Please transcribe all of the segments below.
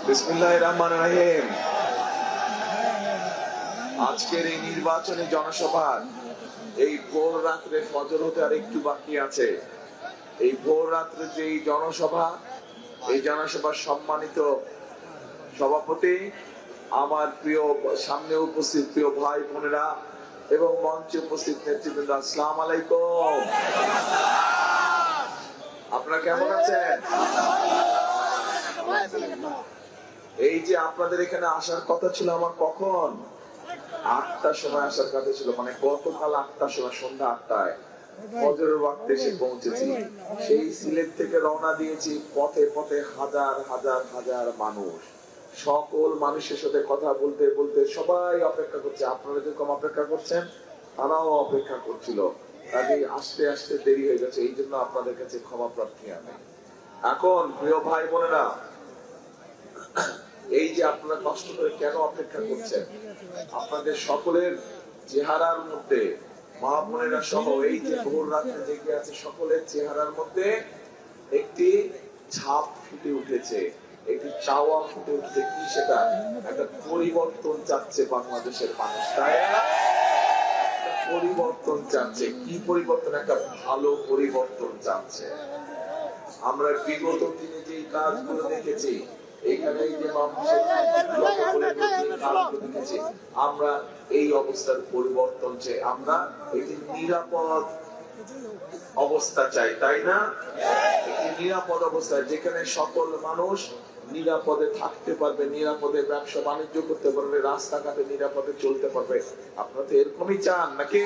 বিসমিল্লাহির রহমানির রহিম। আজকের এই নির্বাচনী জনসভা, এই ভোর রাত্রে ফজর হতে আর একটু বাকি আছে। এই ভোর রাত্রে যে জনসভা, এই জনসভার সম্মানিত সভাপতি, আমার প্রিয় সামনে উপস্থিত প্রিয় ভাই বোনেরা এবং মঞ্চে উপস্থিত নেতৃবৃন্দ, আসসালামু আলাইকুম। আপনারা কেমন আছেন? এই যে আপনাদের এখানে আসার কথা ছিল আমার কখন 8টার সময় আসার কথা ছিল, মানে গতকাল 8টার সময়, সন্ধ্যা 8টায় ফজরের ওয়াক্তে এসে পৌঁছেছি। সেই সিলেট থেকে রওনা দিয়েছি, পথে পথে হাজার হাজার হাজার মানুষ, সকল মানুষের সাথে কথা বলতে বলতে সবাই অপেক্ষা করছে। আপনারা যেরকম অপেক্ষা করছেন তারাও অপেক্ষা করছিল, কাজে আসতে আসতে দেরি হয়ে গেছে। এই জন্য আপনাদের কাছে ক্ষমা প্রার্থী আমি। এখন প্রিয় ভাই বোনেরা, এই যে আপনারা কষ্ট করে কেন অপেক্ষা করছেন, আপনাদের সকলের চেহারার মধ্যে, মা বোনেরা সহ এই যে ভোর রাত্রে জেগে আছে সকলের চেহারার মধ্যে একটি ছাপ ফুটে উঠেছে, একটি চাওয়া ফুটে উঠেছে। কি সেটা? একটা পরিবর্তন চাচ্ছে বাংলাদেশের মানুষ, তাই না? পরিবর্তন চাচ্ছে। কি পরিবর্তন? একটা ভালো পরিবর্তন চাচ্ছে। আমরা বিগত দিনে যে কাজগুলো দেখেছি, এখানে যে মানুষের দেখেছি, আমরা এই অবস্থার পরিবর্তন চাই। আমরা একটি নিরাপদ অবস্থা চাই, তাই না? একটি নিরাপদ অবস্থা, যেখানে সকল মানুষ নিরাপদে থাকতে পারবে, নিরাপদে ব্যবসা বাণিজ্য করতে পারবে, রাস্তাঘাটে নিরাপদে চলতে পারবে। আপনারা তো এরকমই চান নাকি?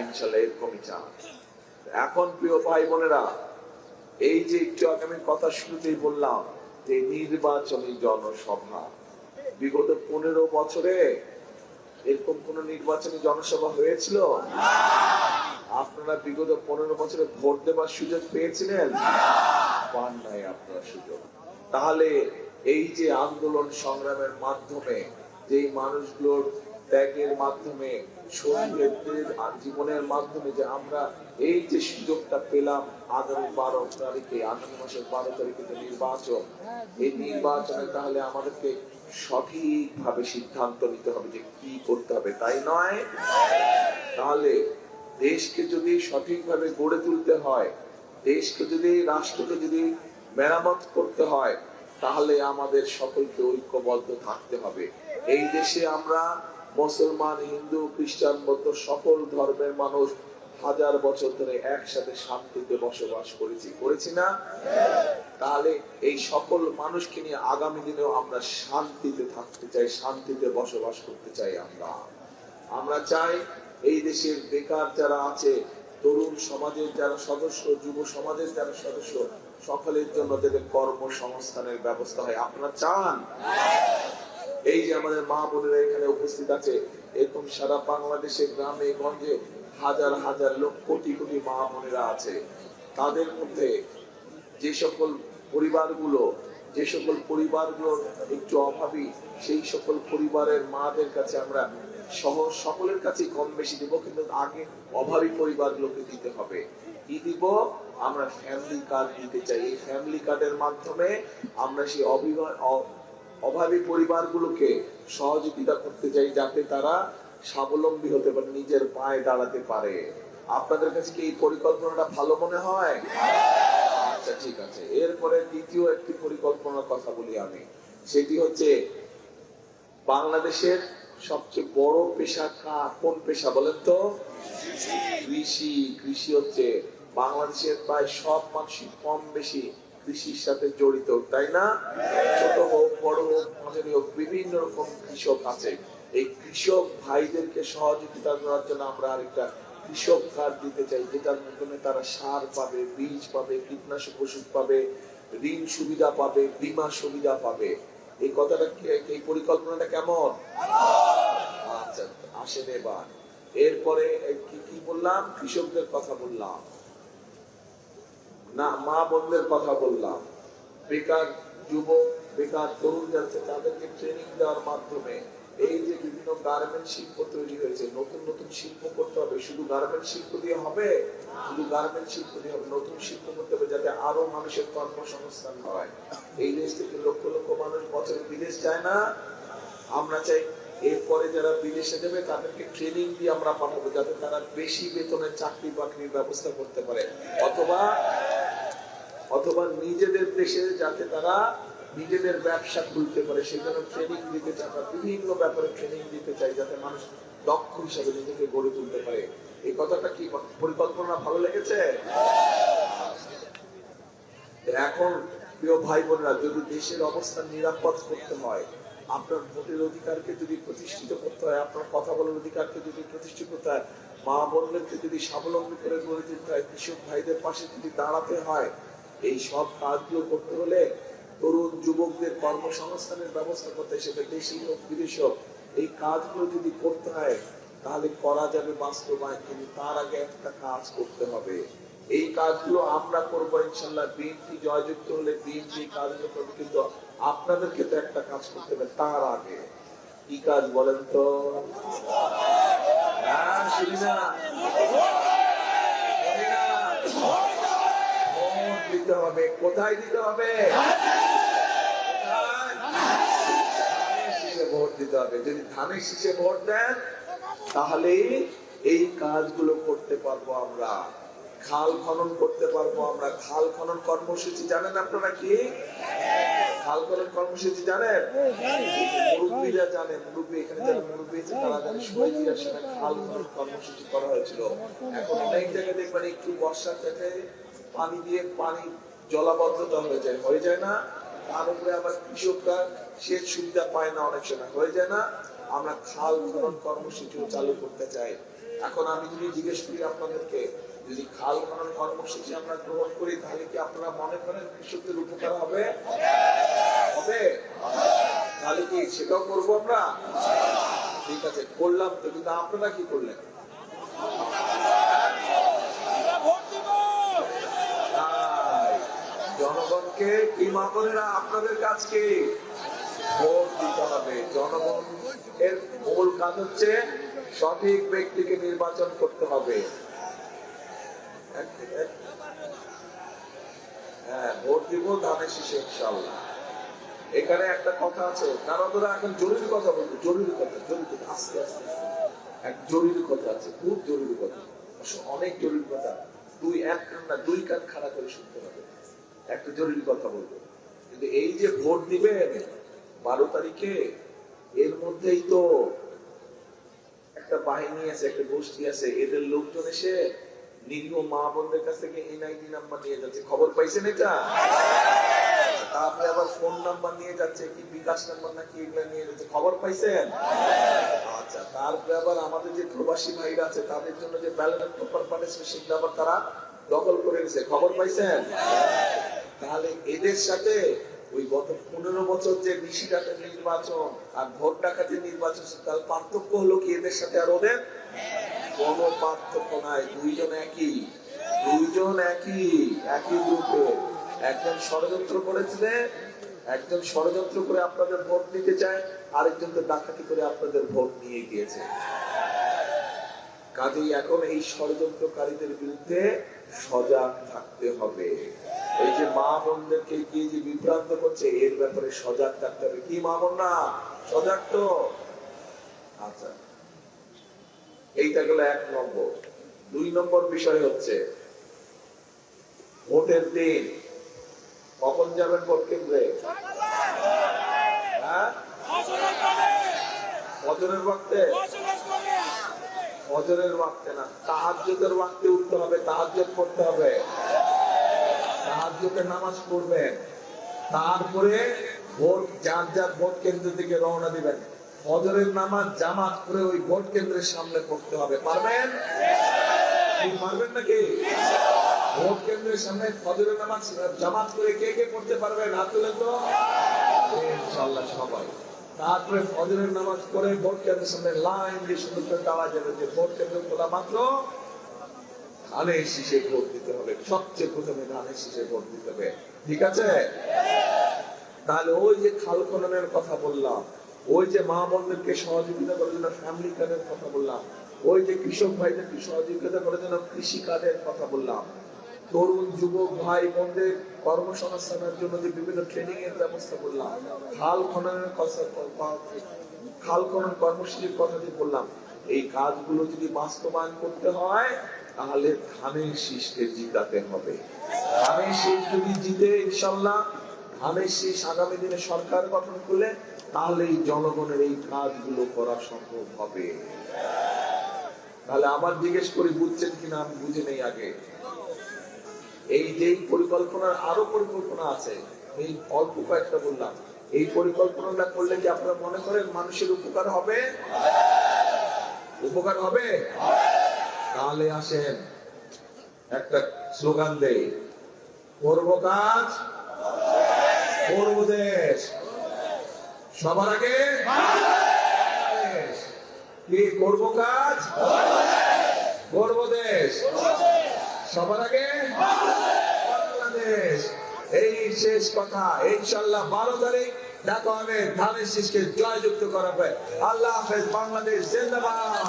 ইনশাআল্লাহ এরকমই চান। এখন প্রিয় ভাই বোনেরা, এই যে একটু আগে আমি কথা শুরুতেই বললাম যে নির্বাচনী জনসভা, বিগত 15 বছরে এরকম কোন নির্বাচনী জনসভা হয়েছিল? আপনারা বিগত 15 বছরে ভোট দেবার সুযোগ পেয়েছিলেন? পান নাই আপনার সুযোগ। তাহলে এই যে আন্দোলন সংগ্রামের মাধ্যমে, যে মানুষগুলোর ত্যাগের মাধ্যমে, শহীদের জীবনের মাধ্যমে যে আমরা এই যে সুযোগটা পেলাম, আগামী 12 তারিখে, আগামী মাসের 12 তারিখে যে নির্বাচন, এই নির্বাচনে তাহলে আমাদেরকে সঠিকভাবে সিদ্ধান্ত নিতে হবে যে কি করতে হবে, তাই নয়? তাহলে দেশকে যদি সঠিকভাবে গড়ে তুলতে হয়, দেশকে যদি, রাষ্ট্রকে যদি মেরামত করতে হয়, তাহলে আমাদের সকলকে ঐক্যবদ্ধ থাকতে হবে। এই দেশে আমরা মুসলমান, হিন্দু, খ্রিস্টান, বৌদ্ধ সকল ধর্মের মানুষ হাজার বছর ধরে একসাথে শান্তিতে বসবাস করেছি না? তাহলে এই সকল মানুষকে নিয়ে আগামী দিনেও আমরা শান্তিতে থাকতে চাই, শান্তিতে বসবাস করতে চাই। আমরা চাই এই দেশের বেকার যারা আছে, তরুণ সমাজের যারা সদস্য, যুব সমাজের যারা সদস্য, সকলের জন্য যাতে কর্মসংস্থানের ব্যবস্থা হয়। আপনারা চান? এই যে আমাদের মা বোনেরা এখানে উপস্থিত আছে, এরকম সারা বাংলাদেশের গ্রামে গঞ্জে হাজার হাজার লোক, কোটি কোটি মা বোনেরা আছে। তাদের মধ্যে যে সকল পরিবারগুলো একটু অভাবী, সেই সকল পরিবারের মাদের কাছে আমরা সকলের কাছে কম বেশি দিব, কিন্তু আগে অভাবী পরিবারগুলোকে দিতে হবে। কি দিব? আমরা ফ্যামিলি কার্ড দিতে চাই। এই ফ্যামিলি কার্ডের মাধ্যমে আমরা সেই অভাবী পরিবারগুলোকে সহযোগিতা করতে চাই, যাতে তারা স্বাবলম্বী হতে পারে, নিজের পায়ে দাঁড়াতে পারে। আপনাদের কাছে কি এই পরিকল্পনাটা ভালো মনে হয়? আচ্ছা, ঠিক আছে। এরপরে দ্বিতীয় একটি পরিকল্পনার কথা বলি আমি। সেটি হচ্ছে, বাংলাদেশের সবচেয়ে বড় পেশা কোন পেশা বলেন তো? কৃষি। কৃষি হচ্ছে বাংলাদেশের প্রায় সব মানুষই কম বেশি কৃষির সাথে জড়িত, তাই না? ছোট হোক, বড় হোক, মাঝারি হোক, বিভিন্ন রকম কৃষক আছে। এই কৃষক ভাইদেরকে সহযোগিতা করার জন্য আমরা আরেকটা কৃষক কার্ড দিতে চাই, যেটার মাধ্যমে তারা সার পাবে, বীজ পাবে, কীটনাশক ওষুধ পাবে, ঋণ সুবিধা পাবে, বীমা সুবিধা পাবে। এই কথাটা, এই পরিকল্পনাটা কেমন? আচ্ছা, আসেন এবার। এরপরে কি বললাম? কৃষকদের কথা বললাম না, মা বোনদের কথা বললাম। বেকার যুবক, বেকার তরুণ যাচ্ছে, তাদেরকে ট্রেনিং দেওয়ার মাধ্যমে এই যে বিভিন্ন গার্মেন্ট শিল্প তৈরি হয়েছে, নতুন নতুন শিল্প করতে হবে। শুধু গার্মেন্ট শিল্প দিয়ে হবে? শুধু গার্মেন্ট শিল্প দিয়ে হবে? নতুন শিল্প করতে হবে, যাতে আরো মানুষের কর্মসংস্থান হয়। এই দেশ থেকে লক্ষ লক্ষ মানুষ চায় না, আমরা চাই এরপরে যারা বিদেশে যাবে তাদেরকে ট্রেনিং দিয়ে আমরা পাঠাবো, যাতে তারা বেশি বেতনের চাকরি বাকরির ব্যবস্থা করতে পারে, অথবা অথবা নিজেদের দেশে যাতে তারা নিজেদের ব্যবসা খুলতে পারে, সেজন্য ট্রেনিং দিতে চাই। আমরা বিভিন্ন ব্যাপারে ট্রেনিং দিতে চাই, যাতে মানুষ দক্ষ হিসাবে নিজেকে গড়ে তুলতে পারে। এই কথাটা কি পরিকল্পনা ভালো লেগেছে? এখন প্রিয় ভাই বোনেরা, যদি দেশের অবস্থা নিরাপদ করতে হয়, আপনার ভোটের অধিকারকে যদি প্রতিষ্ঠিত করতে হয়, আপনার কথা বলার অধিকারকে যদি প্রতিষ্ঠিত করতে হয়, মা বোনদেরকে যদি স্বাবলম্বী করে গড়ে তুলতে হয়, কৃষক ভাইদের পাশে যদি দাঁড়াতে হয়, এই সব কাজগুলো করতে হলে তরুণ যুবকদের কর্মসংস্থানের ব্যবস্থা করতে, সেটা দেশি হোক বিদেশি হোক, এই কাজগুলো যদি করতে হয় তাহলে করা যাবে বাস্তবায়ন। কিন্তু তার আগে একটা কাজ করতে হবে, এই কাজগুলো আমরা করবো ইনশাল্লাহ। বিএনপি জয়যুক্ত হলে বিএনপি কাজগুলো করবে, কিন্তু আপনাদেরকে তো একটা কাজ করতে হবে। তার আগে কি কাজ বলেন তো? শুনি না, ভোট দিতে হবে। কোথায় দিতে হবে? ভোট দিতে হবে। যদি ধানের শীষে ভোট দেন তাহলে এই কাজগুলো করতে পারবো আমরা, খাল খনন করতে পারবো আমরা। খাল খনন কর্মসূচি জানেন আপনারা? কি খাল খনন কর্মসূচি জানেন? মুরব্বীরা জানেন, মুরব্বী এখানে যারা মুরব্বী আছে তারা জানেন। শহীদের সময় খাল খনন কর্মসূচি করা হয়েছিল। এখন অনেক জায়গায় দেখবেন একটু বর্ষার থেকে পানি দিয়ে পানি জলাবদ্ধতা হয়ে যায় না? তার উপরে আবার কৃষকরা সেচ সুবিধা পায় না, অনেক সময় হয়ে যায় না? আমরা খাল খনন কর্মসূচিও চালু করতে চাই। এখন আমি যদি জিজ্ঞেস করি আপনাদেরকে, যদি খাল খনন কর্মসূচি আমরা গ্রহণ করি, তাহলে কি আপনারা মনে করেন কৃষকদের উপকার হবে? হবে? তাহলে কি সেটাও করবো আমরা? ঠিক আছে, করলাম তো, কিন্তু আপনারা কি করলেন? জনগণকে কি মা বোনেরা, আপনাদের কাজকে ভোট দিতে হবে। জনগণ এর মূল কাজ হচ্ছে সঠিক ব্যক্তিকে নির্বাচন করতে হবে। হ্যাঁ, ভোট দিব ধানের শীষে ইনশাআল্লাহ। এখানে একটা কথা আছে, কারণ ওরা এখন জরুরি কথা বলবে, জরুরি কথা, আস্তে আস্তে এক জরুরি কথা আছে, খুব জরুরি কথা, অনেক জরুরি কথা। দুই কান খাড়া করে শুনতে হবে। একটা জরুরি কথা বলবো, কিন্তু এই যে ভোট দিবেন 12 তারিখে, এর মধ্যেই তো একটা বাহিনী আছে, একটা গোষ্ঠী আছে, এদের লোকজন এসে নিরীহ মা বোনদের কাছ থেকে এনআইডি নাম্বার নিয়ে যাচ্ছে। খবর পাইছেন এটা? তারপরে আবার ফোন নাম্বার নিয়ে যাচ্ছে, কি বিকাশ নাম্বার নাকি এগুলো নিয়ে যাচ্ছে। খবর পাইছেন? আচ্ছা, তারপরে আবার আমাদের যে প্রবাসী ভাইরা আছে তাদের জন্য যে ব্যালট পেপার পাঠিয়েছে সেগুলো আবার তারা দখল করে নিয়েছে। খবর পাইছেন? তাহলে এদের সাথে ওই গত 15 বছর যে নিশিরাতের নির্বাচন আর ভোট ডাকাতির নির্বাচন, তার পার্থক্য হলো কি এদের সাথে আর ওদের? কোন পার্থক্য নাই। দুইজন একই গ্রুপে। একজন ষড়যন্ত্র করেছিলেন, একজন ষড়যন্ত্র করে আপনাদের ভোট নিতে চায়, আরেকজন তো ডাকাতি করে আপনাদের ভোট নিয়ে গিয়েছে। কাজেই এখন এই ষড়যন্ত্রকারীদের বিরুদ্ধে সজাগ থাকতে হবে। এই যে মা বোনদেরকে কি যে বিভ্রান্ত করছে, এর ব্যাপারে সজাগ থাকতে হবে। কি মা বোন না সজাগ তো? আচ্ছা, এইটা গেল 1 নম্বর। 2 নম্বর বিষয় হচ্ছে ভোটের দিন কখন যাবেন ভোট কেন্দ্রে? ফজরের ওয়াক্তে? ফজরের ওয়াক্তে না, তাহাজ্জুদের ওয়াক্তে উঠতে হবে, তাহাজ্জুদ পড়তে হবে, তাহাজ্জুদের নামাজ পড়বেন, তারপরে ভোট যার ভোট কেন্দ্র থেকে রওনা দিবেন। ফজরের নামাজ জামাত করে ওই ভোট কেন্দ্রের সামনে পড়তে হবে। পারবেন? পারবেন নাকি? ভোট কেন্দ্রের সামনে ফজরের নামাজ জামাত করে কে কে পড়তে পারবেন? হাত তুলেন তো। ইনশাআল্লাহ সবাই। তারপরে ফজরের নামাজ পড়ে ভোট কেন্দ্রের সামনে লাইন দিয়ে সুন্দর করে দেওয়া যাবে যে ভোট কেন্দ্র খোলা মাত্র ধানের শীষে ভোট দিতে হবে। সবচেয়ে প্রথমে ধানের শীষে ভোট দিতে হবে। ঠিক আছে? তাহলে ওই যে খাল খননের কথা বললাম, ওই যে মা বোনদেরকে সহযোগিতা করার জন্য ফ্যামিলি কার্ডের কথা বললাম, ওই যে কৃষক ভাইদেরকে সহযোগিতা করার জন্য কৃষি কার্ডের কথা বললাম, তরুণ যুবক ভাই বোনদের কর্মসংস্থানের জন্য যে বিভিন্ন ট্রেনিং এর ব্যবস্থা করলাম, খাল খনন কর্মসূচির কথা যে বললাম, এই কাজগুলো যদি বাস্তবায়ন করতে হয় তাহলে ধানের শীষকে জিতাতে হবে। ধানের শীষ যদি জিতে ইনশাল্লাহ, ধানের শীষ আগামী দিনে সরকার গঠন করলে তাহলে এই জনগণের এই কাজগুলো করা সম্ভব হবে। তাহলে আবার জিজ্ঞেস করি, বুঝছেন কিনা? আমি বুঝে নেই আগে। এই যে পরিকল্পনার আরো পরিকল্পনা আছে, এই অল্প কয়েকটা বললাম, এই পরিকল্পনাটা করলে কি আপনারা মনে করেন মানুষের উপকার হবে? উপকার হবে? তাহলে আসেন একটা স্লোগান দেই, করব কাজ, করব দেশ, সবার আগে বাংলাদেশ। কি করব কাজ, করব দেশ, সবার আগে বাংলাদেশ। এই শেষ কথা। ইনশাআল্লাহ 12 তারিখ দেখা হবে, ধানের শীষকে জয়যুক্ত করাবে। আল্লাহ হাফেজ। বাংলাদেশ জিন্দাবাদ।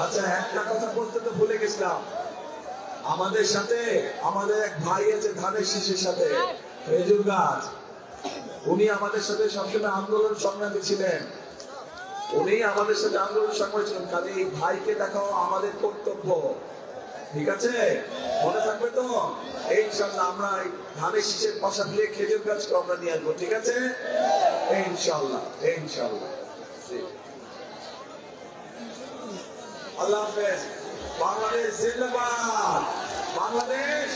আচ্ছা, একটা কথা বলতে তো ভুলে গেছিলাম। আমাদের সাথে আমাদের এক ভাই আছে ধানের শীষের সাথে, খেজুর গাছ। উনি আমাদের সাথে সবসময় আন্দোলন সংগ্রামী ছিলেন। উনি আমাদের সাথে আন্দোলন সংগ্রামী ছিলেন। কাজে এই ভাইকে দেখাও আমাদের কর্তব্য। ঠিক আছে? মনে থাকবে তো? ইনশাআল্লাহ আমরা ধানের শীষের পাশা দিয়ে খেজুর গাছকে আমরা নিয়ে আসবো। ঠিক আছে? ইনশাআল্লাহ, ইনশাআল্লাহ। আল্লাহ হাফেজ। বাংলাদেশ জিন্দাবাদ। বাংলাদেশ